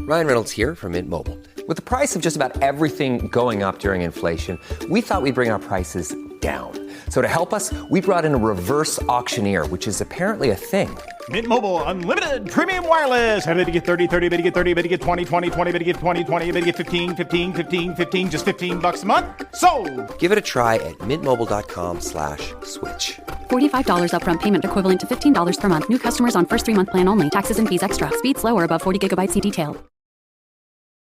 Ryan Reynolds here from Mint Mobile. With the price of just about everything going up during inflation, we thought we'd bring our prices down. So to help us, we brought in a reverse auctioneer, which is apparently a thing. Mint Mobile Unlimited Premium Wireless. How to get 30, 30, bit to get 30, bit to get 20, 20, 20, bit to get 20, 20, bit to get 15, 15, 15, 15, just $15 a month? Sold! Give it a try at mintmobile.com/switch. $45 upfront payment equivalent to $15 per month. New customers on first 3-month plan only. Taxes and fees extra. Speed slower above 40 gigabytes. See detail.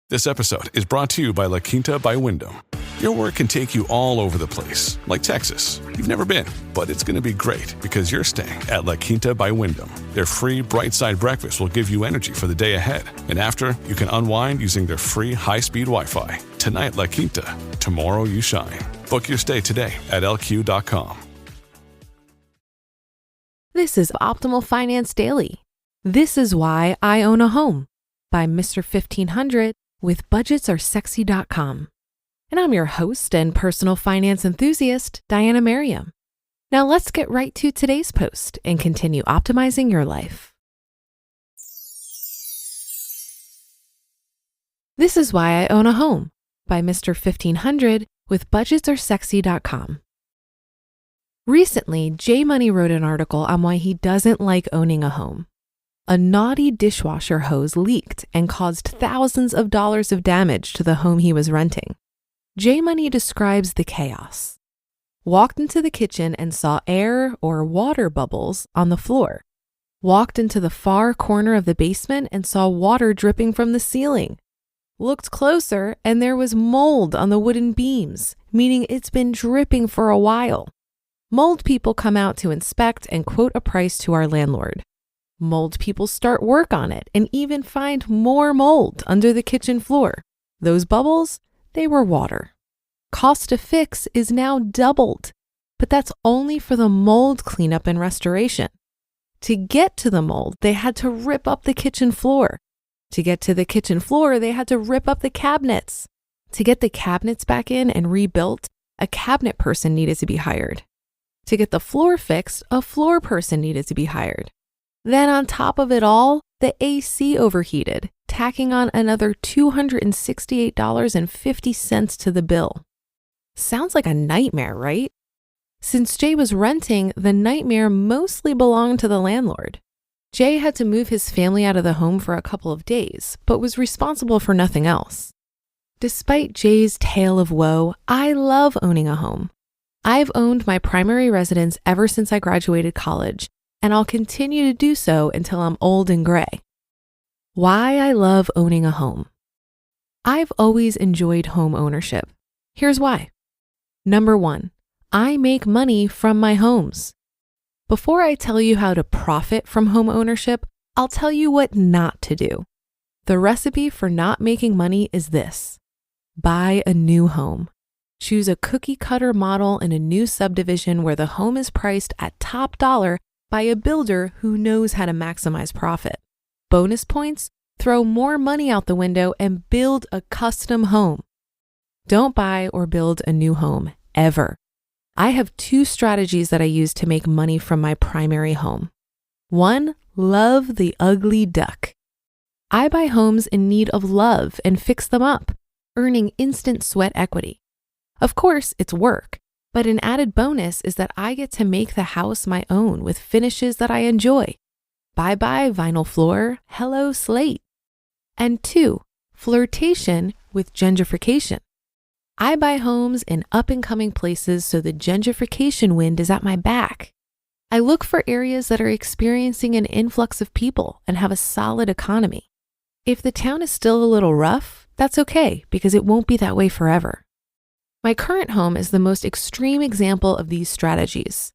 This episode is brought to you by La Quinta by Wyndham. Your work can take you all over the place, like Texas. You've never been, but it's going to be great because you're staying at La Quinta by Wyndham. Their free Bright Side breakfast will give you energy for the day ahead. And after, you can unwind using their free high-speed Wi-Fi. Tonight, La Quinta. Tomorrow, you shine. Book your stay today at lq.com. This is Optimal Finance Daily. This is Why I Own a Home by Mr. 1500 with budgetsaresexy.com. And I'm your host and personal finance enthusiast, Diana Merriam. Now let's get right to today's post and continue optimizing your life. This is Why I Own a Home by Mr. 1500 with budgetsaresexy.com. Recently, J Money wrote an article on why he doesn't like owning a home. A naughty dishwasher hose leaked and caused thousands of dollars of damage to the home he was renting. J Money describes the chaos. Walked into the kitchen and saw air or water bubbles on the floor. Walked into the far corner of the basement and saw water dripping from the ceiling. Looked closer and there was mold on the wooden beams, meaning it's been dripping for a while. Mold people come out to inspect and quote a price to our landlord. Mold people start work on it and even find more mold under the kitchen floor. Those bubbles, they were water. Cost to fix is now doubled, but that's only for the mold cleanup and restoration. To get to the mold, they had to rip up the kitchen floor. To get to the kitchen floor, they had to rip up the cabinets. To get the cabinets back in and rebuilt, a cabinet person needed to be hired. To get the floor fixed, a floor person needed to be hired. Then on top of it all, the AC overheated, tacking on another $268.50 to the bill. Sounds like a nightmare, right? Since Jay was renting, the nightmare mostly belonged to the landlord. Jay had to move his family out of the home for a couple of days, but was responsible for nothing else. Despite Jay's tale of woe, I love owning a home. I've owned my primary residence ever since I graduated college, and I'll continue to do so until I'm old and gray. Why I love owning a home. I've always enjoyed home ownership. Here's why. Number 1, I make money from my homes. Before I tell you how to profit from home ownership, I'll tell you what not to do. The recipe for not making money is this. Buy a new home. Choose a cookie-cutter model in a new subdivision where the home is priced at top dollar by a builder who knows how to maximize profit. Bonus points, throw more money out the window and build a custom home. Don't buy or build a new home, ever. I have 2 strategies that I use to make money from my primary home. 1, love the ugly duck. I buy homes in need of love and fix them up, earning instant sweat equity. Of course, it's work. But an added bonus is that I get to make the house my own with finishes that I enjoy. Bye-bye vinyl floor, hello slate. And 2, flirtation with gentrification. I buy homes in up-and-coming places so the gentrification wind is at my back. I look for areas that are experiencing an influx of people and have a solid economy. If the town is still a little rough, that's okay because it won't be that way forever. My current home is the most extreme example of these strategies.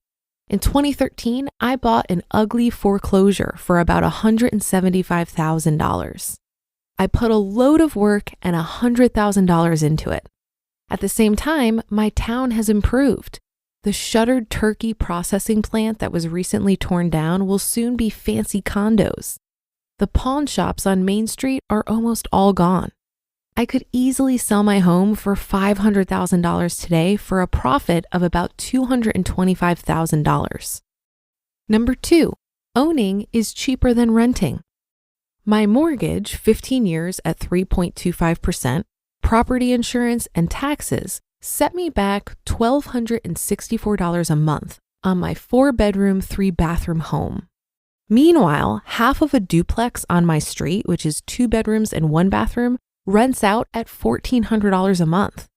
In 2013, I bought an ugly foreclosure for about $175,000. I put a load of work and $100,000 into it. At the same time, my town has improved. The shuttered turkey processing plant that was recently torn down will soon be fancy condos. The pawn shops on Main Street are almost all gone. I could easily sell my home for $500,000 today for a profit of about $225,000. Number 2, owning is cheaper than renting. My mortgage, 15 years at 3.25%, property insurance, and taxes set me back $1,264 a month on my 4-bedroom, 3-bathroom home. Meanwhile, half of a duplex on my street, which is 2 bedrooms and 1 bathroom, rents out at $1,400 a month.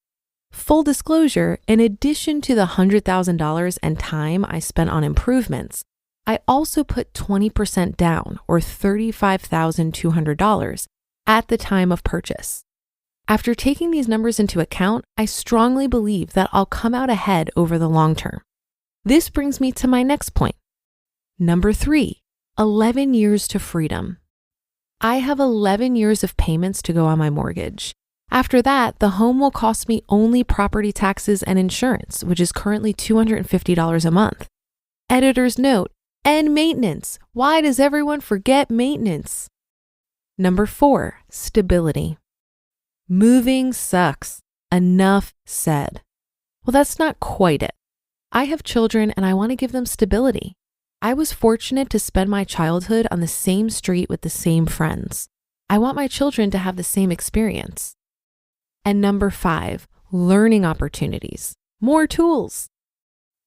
Full disclosure, in addition to the $100,000 and time I spent on improvements, I also put 20% down, or $35,200, at the time of purchase. After taking these numbers into account, I strongly believe that I'll come out ahead over the long term. This brings me to my next point. Number 3, 11 years to freedom. I have 11 years of payments to go on my mortgage. After that, the home will cost me only property taxes and insurance, which is currently $250 a month. Editor's note, and maintenance. Why does everyone forget maintenance? Number 4, stability. Moving sucks. Enough said. Well, that's not quite it. I have children and I want to give them stability. I was fortunate to spend my childhood on the same street with the same friends. I want my children to have the same experience. And number 5, learning opportunities. More tools.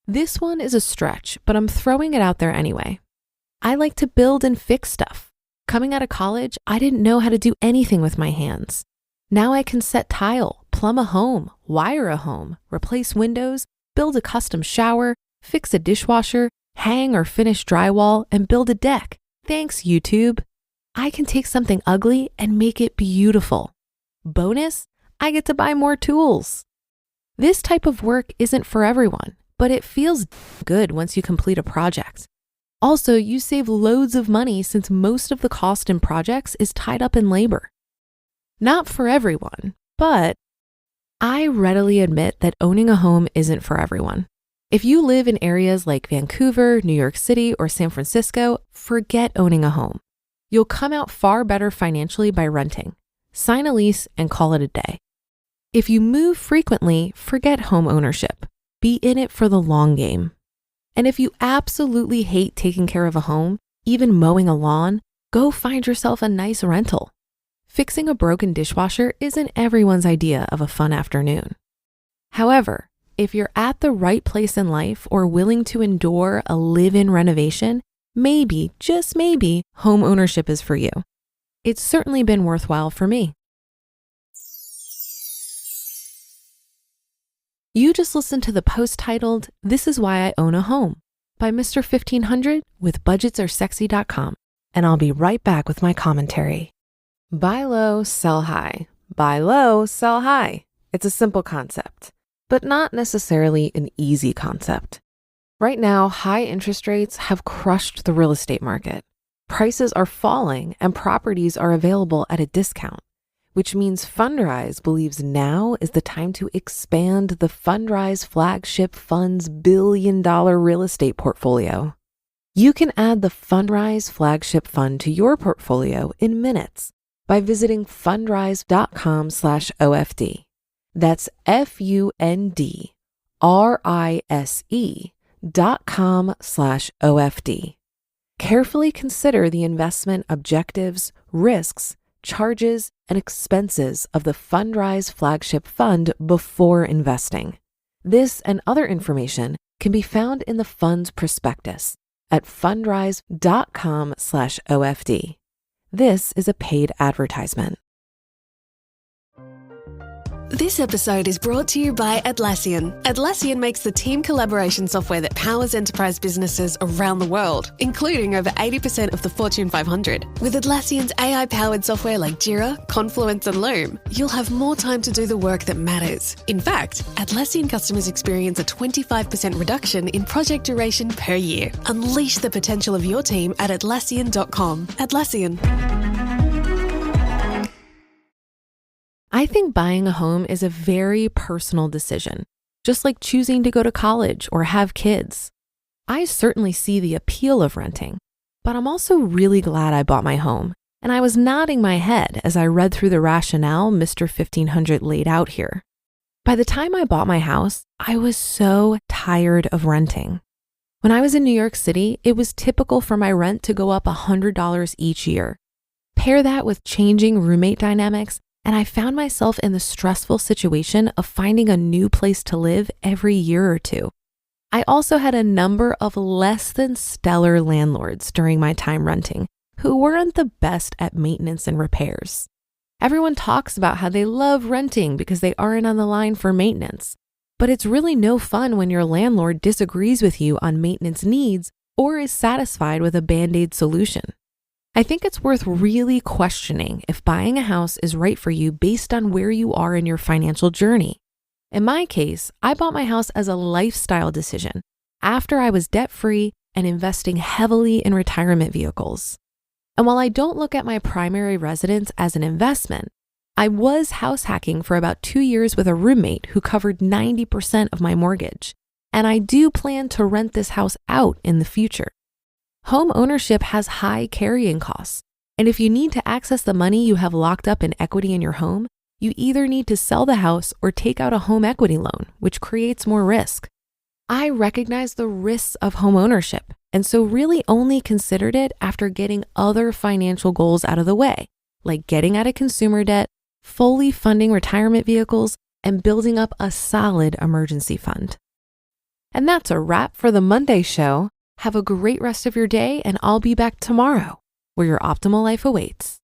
This one is a stretch, but I'm throwing it out there anyway. I like to build and fix stuff. Coming out of college, I didn't know how to do anything with my hands. Now I can set tile, plumb a home, wire a home, replace windows, build a custom shower, fix a dishwasher, hang or finish drywall, and build a deck. Thanks, YouTube. I can take something ugly and make it beautiful. Bonus, I get to buy more tools. This type of work isn't for everyone, but it feels good once you complete a project. Also, you save loads of money since most of the cost in projects is tied up in labor. Not for everyone, but I readily admit that owning a home isn't for everyone. If you live in areas like Vancouver, New York City, or San Francisco, forget owning a home. You'll come out far better financially by renting. Sign a lease and call it a day. If you move frequently, forget home ownership. Be in it for the long game. And if you absolutely hate taking care of a home, even mowing a lawn, go find yourself a nice rental. Fixing a broken dishwasher isn't everyone's idea of a fun afternoon. However, if you're at the right place in life or willing to endure a live-in renovation, maybe, just maybe, home ownership is for you. It's certainly been worthwhile for me. You just listened to the post titled, "This is Why I Own a Home" by Mr. 1500 with budgetsaresexy.com, and I'll be right back with my commentary. Buy low, sell high. Buy low, sell high. It's a simple concept, but not necessarily an easy concept. Right now, high interest rates have crushed the real estate market. Prices are falling and properties are available at a discount, which means F.I.R.E believes now is the time to expand the F.I.R.E flagship fund's billion-dollar real estate portfolio. You can add the F.I.R.E flagship fund to your portfolio in minutes by visiting fundrise.com/OFD. That's FUNDRISE.com/OFD. Carefully consider the investment objectives, risks, charges, and expenses of the F.I.R.E flagship fund before investing. This and other information can be found in the fund's prospectus at fundrise.com/OFD. This is a paid advertisement. This episode is brought to you by Atlassian. Atlassian makes the team collaboration software that powers enterprise businesses around the world, including over 80% of the Fortune 500. With Atlassian's AI-powered software like Jira, Confluence, and Loom, you'll have more time to do the work that matters. In fact, Atlassian customers experience a 25% reduction in project duration per year. Unleash the potential of your team at Atlassian.com. Atlassian. I think buying a home is a very personal decision, just like choosing to go to college or have kids. I certainly see the appeal of renting, but I'm also really glad I bought my home, and I was nodding my head as I read through the rationale Mr. 1500 laid out here. By the time I bought my house, I was so tired of renting. When I was in New York City, it was typical for my rent to go up $100 each year. Pair that with changing roommate dynamics, and I found myself in the stressful situation of finding a new place to live every year or two. I also had a number of less than stellar landlords during my time renting who weren't the best at maintenance and repairs. Everyone talks about how they love renting because they aren't on the line for maintenance, but it's really no fun when your landlord disagrees with you on maintenance needs or is satisfied with a Band-Aid solution. I think it's worth really questioning if buying a house is right for you based on where you are in your financial journey. In my case, I bought my house as a lifestyle decision after I was debt-free and investing heavily in retirement vehicles. And while I don't look at my primary residence as an investment, I was house hacking for about 2 years with a roommate who covered 90% of my mortgage. And I do plan to rent this house out in the future. Home ownership has high carrying costs. And if you need to access the money you have locked up in equity in your home, you either need to sell the house or take out a home equity loan, which creates more risk. I recognize the risks of home ownership, and so really only considered it after getting other financial goals out of the way, like getting out of consumer debt, fully funding retirement vehicles, and building up a solid emergency fund. And that's a wrap for the Monday show. Have a great rest of your day, and I'll be back tomorrow, where your optimal life awaits.